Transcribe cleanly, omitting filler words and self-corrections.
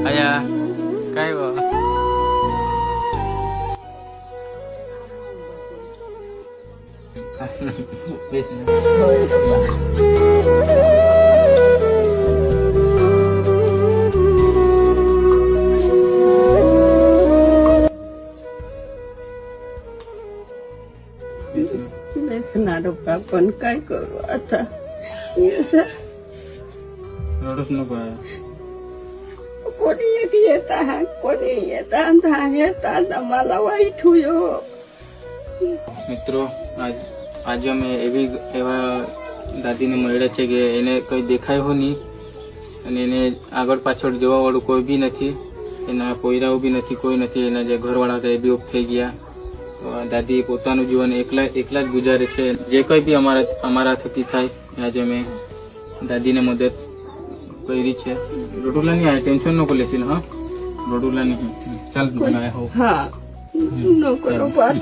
आया काय बा नाडोबा पण काय करू आता रडूच नको कोणी एक येतात कोणी येतात मला वाईट हुयो મિત્રો આજે અમે એવા દાદીને મળ્યા છે કે એને કંઈ દેખાયું નહીં અને એને આગળ પાછળ જોવાવાળું કોઈ બી નથી, એના પોયરાઓ બી નથી, કોઈ નથી. એના જે ઘરવાળા હતા એ બી ઓફ થઈ ગયા. તો આ દાદી પોતાનું જીવન એકલા જ ગુજારે છે. જે કંઈ બી અમારા થકી થાય આજે અમે દાદીને મદદ કરી છે. રોડુલા નહીં આવે, ટેન્શન नको લેશી. હા રોડુલા નહીં, ચાલ બનાવે હો. હા नको बात